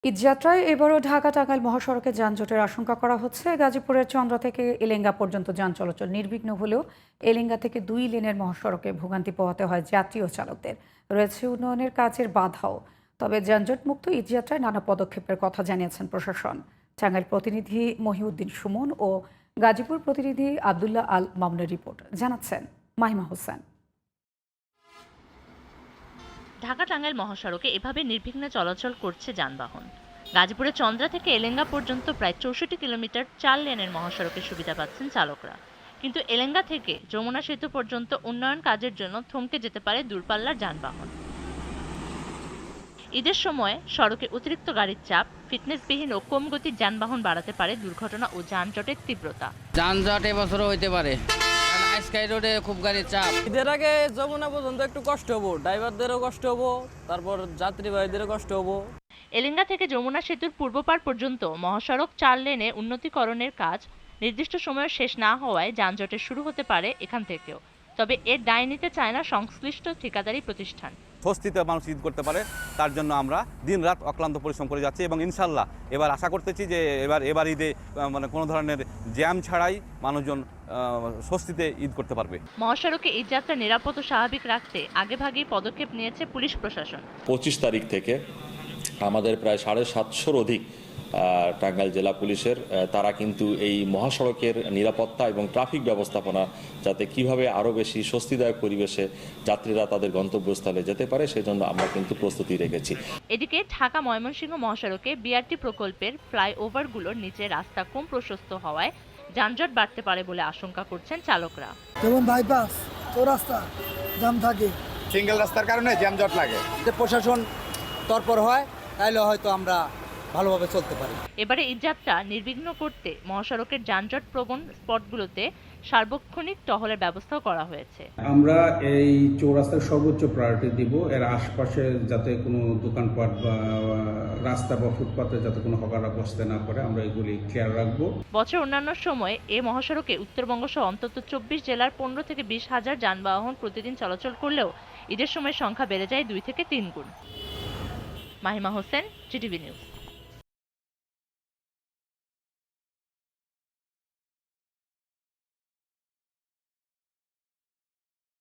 ঈদযাত্রায় এবারও ঢাকা-টাঙ্গাইল মহাসড়কে যানজটের আশঙ্কা করা হচ্ছে। গাজীপুরের চন্দ্রা থেকে এলেঙ্গা পর্যন্ত যান চলাচল নির্বিঘ্ন হলেও এলেঙ্গা থেকে ২ লেনের মহাসড়কে ভোগান্তি পোহাতে হয় যাত্রী ও চালকদের। রয়েছে উন্নয়নের কাজের বাধাও। তবে যানজটমুক্ত ঈদযাত্রায় নানা পদক্ষেপের কথা জানিয়েছেন প্রশাসন। টাঙ্গাইল প্রতিনিধি মহিউদ্দিন সুমন ও গাজীপুর প্রতিনিধি আবদুল্লাহ আল মামুনের রিপোর্ট জানাচ্ছেন মাহিমা হোসেন। ঢাকা-টাঙ্গাইল মহাসড়কে এভাবে নির্বিঘ্নে চলাচল করছে যানবাহন। গাজীপুরের চন্দ্রা থেকে এলেঙ্গা পর্যন্ত প্রায় ৬৪ কিলোমিটার ৪ লেনের মহাসড়কের সুবিধা পাচ্ছেন চালকরা। কিন্তু এলেঙ্গা থেকে যমুনা সেতু পর্যন্ত উন্নয়ন কাজের জন্য থমকে যেতে পারে দূরপাল্লার যানবাহন। ঈদের সময় সড়কে অতিরিক্ত গাড়ির চাপ, ফিটনেসবিহীন ও কম গতির যানবাহন বাড়াতে পারে দুর্ঘটনা ও যানজটের তীব্রতা। যানজট এবছরও হইতে পারে, কারণ স্কাই রোডে খুব গাড়ির চাপ। ঈদের আগে যমুনা পর্যন্ত একটু কষ্ট হবো, ড্রাইভারদেরও কষ্ট হবো, তারপর যাত্রীবাহীদেরও কষ্ট হবো। এলেঙ্গা থেকে যমুনা সেতুর পূর্ব পার পর্যন্ত মহাসড়ক ৪ লেনে উন্নতিকরণের কাজ নির্দিষ্ট সময়ে শেষ না হওয়ায় যানজটের শুরু হতে পারে এখান থেকেও। তবে এর দায় নিতে চায় না সংশ্লিষ্ট ঠিকাদারি প্রতিষ্ঠান। স্বস্তিতে মানুষ ঈদ করতে পারে, তার জন্য আমরা দিনরাত অক্লান্ত পরিশ্রম করে যাচ্ছি এবং ইনশাল্লাহ এবার আশা করতেছি যে এবার ঈদে কোনো ধরনের জ্যাম ছাড়াই মানুষজন স্বস্তিতে ঈদ করতে পারবে। মহাসড়কে ঈদযাত্রা নিরাপদ ও স্বাভাবিক রাখতে আগেভাগেই পদক্ষেপ নিয়েছে পুলিশ প্রশাসন। ২৫ তারিখ থেকে আমাদের প্রায় ৭৫০-র অধিক টাঙ্গাইল জেলা পুলিশের তারা কিন্তু এই মহাসড়কের নিরাপত্তা এবং ট্রাফিক ব্যবস্থাপনা যাতে কিভাবে আরও বেশি স্বস্তিদায়ক পরিবেশে যাত্রীরা তাদের গন্তব্যস্থলে যেতে পারে সেজন্য আমরা কিন্তু প্রস্তুতি রেখেছি। এদিকে ঢাকা ময়মনসিংহ মহাসড়কে বিআরটি প্রকল্পের ফ্লাইওভারগুলোর নিচে রাস্তা কম প্রশস্ত হওয়ায় যানজট বাড়তে পারে বলে আশঙ্কা করছেন চালকরা। যেমন বাইপাস চৌরাস্তা জ্যাম থাকে, সিঙ্গেল রাস্তার কারণে জ্যামজট লাগে। প্রশাসন তৎপর হয় তাহলে হয়তো আমরা ভালোভাবে চলতে পারি। এবারে ঈদযাত্রা নির্বিঘ্ন করতে মহাসড়কের যানজট প্রবণ স্পটগুলোতে সার্বক্ষণিক টহলের ব্যবস্থাও করা হয়েছে। আমরা এই চৌরাস্তার সর্বোচ্চ প্রায়োরিটি দিব। এর আশপাশে যাতে কোনো দোকানপাট বা রাস্তা বা ফুটপাতে যাতে কোনো হকাররা বসতে না পারে, আমরা এগুলি খেয়াল রাখবো। বছর অন্যান্য সময় এই মহাসড়কে উত্তরবঙ্গ সহ অন্তত ২৪ জেলার ১৫ থেকে ২০ হাজার যানবাহন প্রতিদিন চলাচল করলেও ঈদের সময় সংখ্যা বেড়ে যায় ২ থেকে ৩ গুণ। Mahima Hossain, GTV news.